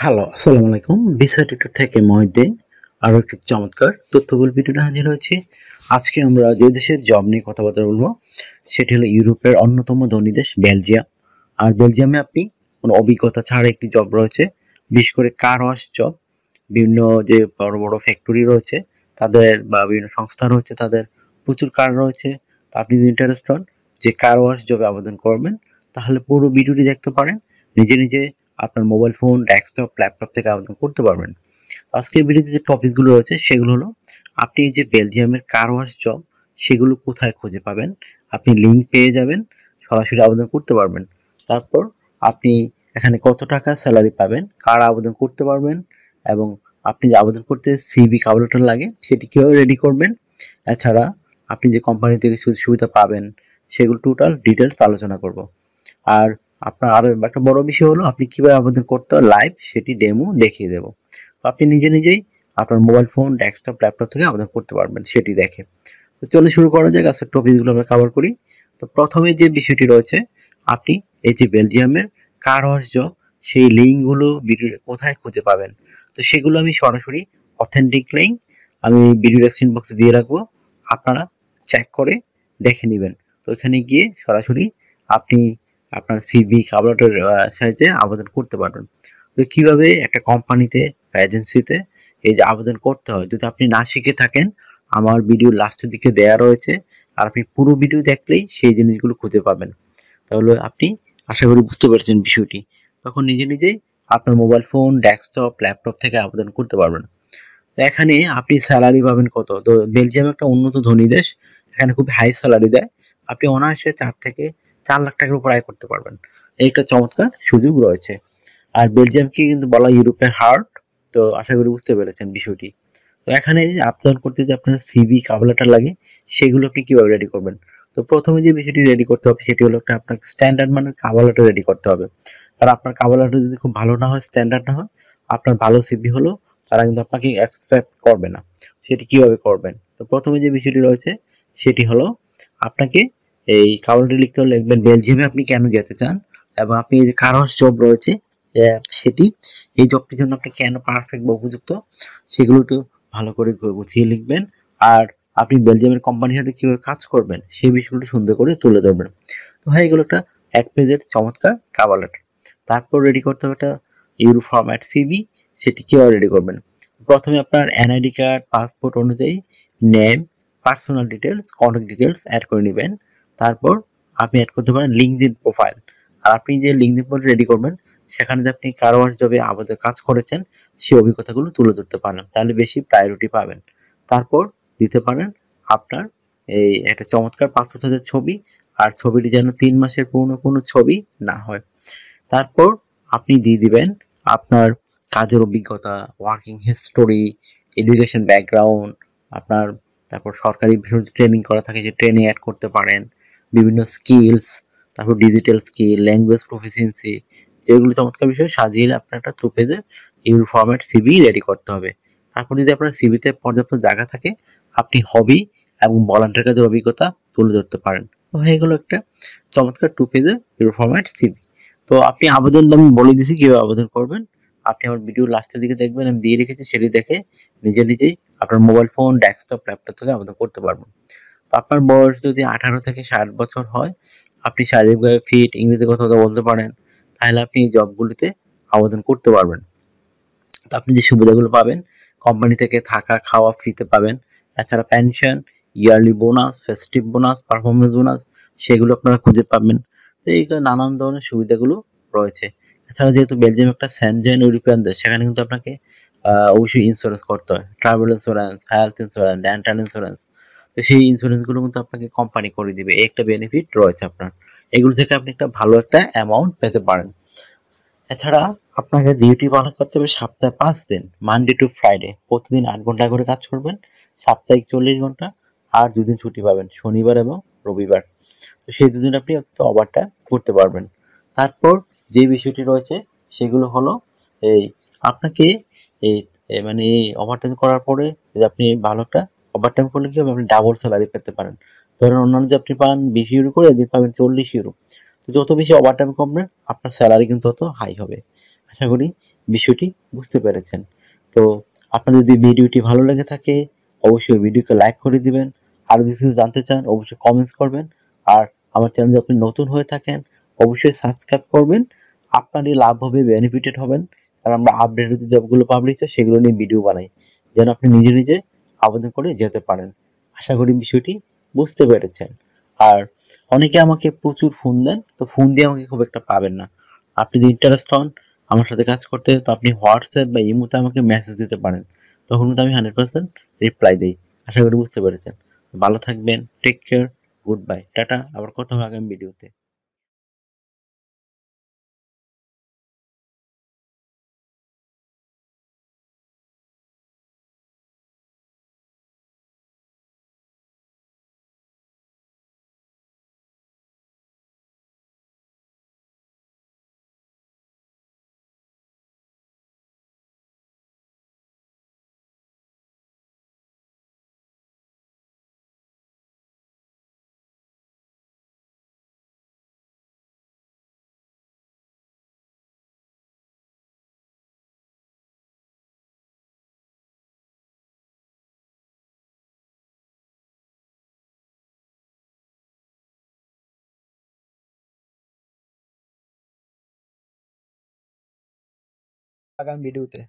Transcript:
Hello, আসসালামু আলাইকুম। বিষয় টিউটর থেকে মহিউদ্দিন আরও একটি চমৎকার তথ্যবহুল ভিডিওতে হাজির হয়েছি। আজকে আমরা যে দেশের জব নিয়ে কথাবার্তা বলবো সেটি হলো ইউরোপের অন্যতম ধনী দেশ বেলজিয়াম। আর বেলজিয়ামে আপনি কোনো অভিজ্ঞতা ছাড়া একটি জব রয়েছে, বিশেষ করে কার ওয়াশ জব। বিভিন্ন যে বড় বড় ফ্যাক্টরি রয়েছে তাদের বা বিভিন্ন সংস্থা রয়েছে তাদের প্রচুর কার রয়েছে। তা আপনি যদি ইন্টারেস্ট হন যে কার ওয়াশ জবে আবেদন করবেন তাহলে পুরো ভিডিওটি দেখতে পারেন। নিজে নিজে আপনার মোবাইল ফোন, ডেস্কটপ, ল্যাপটপ থেকে আবেদন করতে পারবেন। আজকের ভিডিওতে যে টপিকগুলো রয়েছে সেগুলো হলো আপনি যে বেলজিয়ামের কার ওয়াশ জব সেগুলো কোথায় খুঁজে পাবেন, আপনি লিঙ্ক পেয়ে যাবেন, সরাসরি আবেদন করতে পারবেন। তারপর আপনি এখানে কত টাকা স্যালারি পাবেন, কার আবেদন করতে পারবেন, এবং আপনি যে আবেদন করতে সিভি কভার লেটার লাগে সেটি কীভাবে রেডি করবেন। এছাড়া আপনি যে কোম্পানি থেকে সুযোগ সুবিধা পাবেন সেগুলো টোটাল ডিটেলস আলোচনা করব। আর আপনার আরও একটা বড় বিষয় হলো আপনি কীভাবে আবেদন করতে হয় লাইভ সেটি ডেমো দেখিয়ে দেবো। তো আপনি নিজে নিজেই আপনার মোবাইল ফোন, ডেস্কটপ, ল্যাপটপ থেকে আবেদন করতে পারবেন সেটি দেখে। তো চলে শুরু করা যাক, আজকের টপিকগুলো আমরা কভার করি। তো প্রথমে যে বিষয়টি রয়েছে, আপনি এই যে বেলজিয়ামের কার ওয়াশ জব সেই লিঙ্কগুলো ভিডিও কোথায় খুঁজে পাবেন। তো সেগুলো আমি সরাসরি অথেন্টিক লিঙ্ক আমি ভিডিও ডেসক্রিপশন বক্সে দিয়ে রাখবো, আপনারা চেক করে দেখে নেবেন। তো এখানে গিয়ে সরাসরি আপনি আপনার সিভি কাভার সাহায্যে আবেদন করতে পারবেন। তো কীভাবে একটা কোম্পানিতে বা এজেন্সিতে এই যে আবেদন করতে হয় যদি আপনি না শিখে থাকেন, আমার ভিডিও লাস্টের দিকে দেয়া রয়েছে, আর আপনি পুরো ভিডিও দেখলেই সেই জিনিসগুলো খুঁজে পাবেন। তাহলে আপনি আশা করি বুঝতে পারছেন বিষয়টি। তখন নিজে নিজেই আপনার মোবাইল ফোন, ডেস্কটপ, ল্যাপটপ থেকে আবেদন করতে পারবেন। তো এখানে আপনি স্যালারি পাবেন কত। তো বেলজিয়াম একটা উন্নত ধনী দেশ, এখানে খুব হাই স্যালারি দেয়। আপনি অনায়াসে 4 থেকে 4 লাখ টাকার উপর আয় করতে পারবেন। এই একটা চমৎকার সুযোগ রয়েছে। আর বেলজিয়ামকে কিন্তু বলা ইউরোপের হার্ট। তো আশা করি বুঝতে পেরেছেন বিষয়টি। তো এখানে আবেদন করতে যে আপনার সিভি কভার লেটার লাগে সেগুলো আপনি কিভাবে রেডি করবেন। তো প্রথমে যে বিষয়টি রেডি করতে হবে সেটি হলো একটা আপনার স্ট্যান্ডার্ড মানের কভার লেটার রেডি করতে হবে। আর আপনার কভার লেটার যদি খুব ভালো না হয়, স্ট্যান্ডার্ড না হয়, আপনার ভালো সিভি হলো তারা কিন্তু আপনাকে অ্যাকসেপ্ট করবে না। সেটি কিভাবে করবেন। তো প্রথমে যে বিষয়টি রয়েছে সেটি হলো আপনাকে এই কভার লেটার লিখতে হলে লিখবেন বেলজিয়ামে আপনি কেন যেতে চান, এবং আপনি এই যে কারোর জব রয়েছে সেটি এই জবটির জন্য আপনি কেন পারফেক্ট বা উপযুক্ত সেগুলো একটু ভালো করে গুছিয়ে লিখবেন। আর আপনি বেলজিয়ামের কোম্পানির সাথে কীভাবে কাজ করবেন সেই বিষয়গুলো সুন্দর করে তুলে ধরবেন। তো হয়ে গেল একটা 1 পেজের চমৎকার কভার লেটার। তারপর রেডি করতে হবে একটা ইউরো ফরম্যাট সিভি। সেটি কীভাবে রেডি করবেন। প্রথমে আপনার এনআইডি কার্ড, পাসপোর্ট অনুযায়ী name, personal details, contact details add করে নেবেন। তারপর আপনি অ্যাড করতে পারেন লিঙ্কডইন প্রোফাইল। আর আপনি যে লিঙ্কডইন প্রোফাইল রেডি করবেন সেখানে যে আপনি কার ওয়াশ জবে আবেদন কাজ করেছেন সেই অভিজ্ঞতাগুলো তুলে ধরতে পারেন, তাহলে বেশি প্রায়োরিটি পাবেন। তারপর দিতে পারেন আপনার এই একটা চমৎকার পাসপোর্ট সাইজের ছবি, আর ছবিটি যেন 3 মাসের পুরনো কোনো ছবি না হয়। তারপর আপনি দিয়ে দিবেন আপনার কাজের অভিজ্ঞতা, ওয়ার্কিং হিস্টোরি, এডুকেশন ব্যাকগ্রাউন্ড, আপনার তারপর সরকারি ট্রেনিং করা থাকে যে ট্রেনিং অ্যাড করতে পারেন, বিভিন্ন স্কিলস, তারপর ডিজিটাল স্কিল, ল্যাঙ্গুয়েজ প্রফিসিয়েন্সি, যেগুলো চমৎকার বিষয় সাজিয়ে আপনার একটা 2 পেজের ইউরো ফরম্যাট সিভি রেডি করতে হবে। তারপর যদি আপনার সিভিতে পর্যাপ্ত জায়গা থাকে আপনি হবি এবং ভলান্টিয়ার কাজের অভিজ্ঞতা তুলে ধরতে পারেন। তো হয়ে গেল একটা চমৎকার 2 পেজের ইউরো ফরম্যাট সিভি। তো আপনি আবেদনটা আমি বলে দিছি কীভাবে আবেদন করবেন। আপনি আমার ভিডিও লাস্টের দিকে দেখবেন, আমি দিয়ে রেখেছি, সেটি দেখে নিজে নিজেই আপনার মোবাইল ফোন, ডেস্কটপ, ল্যাপটপ থেকে আবেদন করতে পারবেন। তো আপনার বয়স যদি 18 থেকে 60 বছর হয়, আপনি শারীরিকভাবে ফিট, ইংরেজিতে কথা বলতে পারেন, তাহলে আপনি এই জবগুলিতে আবেদন করতে পারবেন। তো আপনি যে সুবিধাগুলো পাবেন, কোম্পানি থেকে থাকা খাওয়া ফ্রিতে পাবেন। এছাড়া pension, yearly bonus, festive bonus, performance bonus সেগুলো আপনারা খুঁজে পাবেন। তো এইগুলো নানান ধরনের সুবিধাগুলো রয়েছে। এছাড়া যেহেতু বেলজিয়াম একটা সেনজেন ইউরোপিয়ান দেশ, সেখানে কিন্তু আপনাকে অবশ্যই ইন্স্যুরেন্স করতে হয়। Travel insurance, health insurance, dental insurance. তো সেই ইন্স্যুরেন্সগুলো কিন্তু আপনাকে কোম্পানি করে দিবে। এই একটা বেনিফিট রয়েছে আপনার। এগুলো থেকে আপনি একটা ভালো একটা অ্যামাউন্ট পেতে পারেন। এছাড়া আপনাকে ডিউটি পালন করতে হবে সপ্তাহে 5 দিন, মানডে টু ফ্রাইডে। প্রতিদিন 8 ঘন্টা করে কাজ করবেন, সাপ্তাহিক 40 ঘন্টা, আর 2 দিন ছুটি পাবেন, শনিবার এবং রবিবার। তো সেই 2 দিন আপনি ওভারটাইম করতে পারবেন। তারপর যে বিষয়টি রয়েছে সেগুলো হলো এই আপনাকে এই মানে ওভারটাইম করার পরে যদি আপনি ভালো একটা ওভারটাইম করলে কি হবে, আপনি ডাবল স্যালারি পেতে পারেন। ধরেন অন্যান্য যে আপনি পান 20 ইউরো করে, এদিন পাবেন 40 ইউরো। তো যত বেশি ওভারটাইম করবেন আপনার স্যালারি কিন্তু তত হাই হবে। আশা করি বিষয়টি বুঝতে পেরেছেন। তো আপনার যদি ভিডিওটি ভালো লেগে থাকে অবশ্যই ভিডিওকে লাইক করে দিবেন। আরও যদি কিছু জানতে চান অবশ্যই কমেন্টস করবেন। আর আমার চ্যানেল যদি আপনি নতুন হয়ে থাকেন অবশ্যই সাবস্ক্রাইব করবেন। আপনারই লাভ হবে, বেনিফিটেড হবেন। কারণ আমরা আপডেটেড যে জবগুলো পাবলিশ হয় সেগুলো নিয়ে ভিডিও বানাই, যেন আপনি নিজে নিজে আবেদন করে যেতে পারেন। আশা করি বিষয়টি বুঝতে পেরেছেন। আর অনেকে আমাকে প্রচুর ফোন দেন, তো ফোন দিয়ে আমাকে খুব একটা পাবেন না। আপনি যদি ইন্টারেস্ট হন আমার সাথে কাজ করতে, তো আপনি হোয়াটসঅ্যাপ বা ইমোতে আমাকে মেসেজ দিতে পারেন, তখন কিন্তু আমি 100% রিপ্লাই দিই। আশা করি বুঝতে পেরেছেন। ভালো থাকবেন, টেক কেয়ার, গুড বাই, টাটা। আবার কথা হবে আগামী ভিডিওতে। আগামী ভিডিওতে।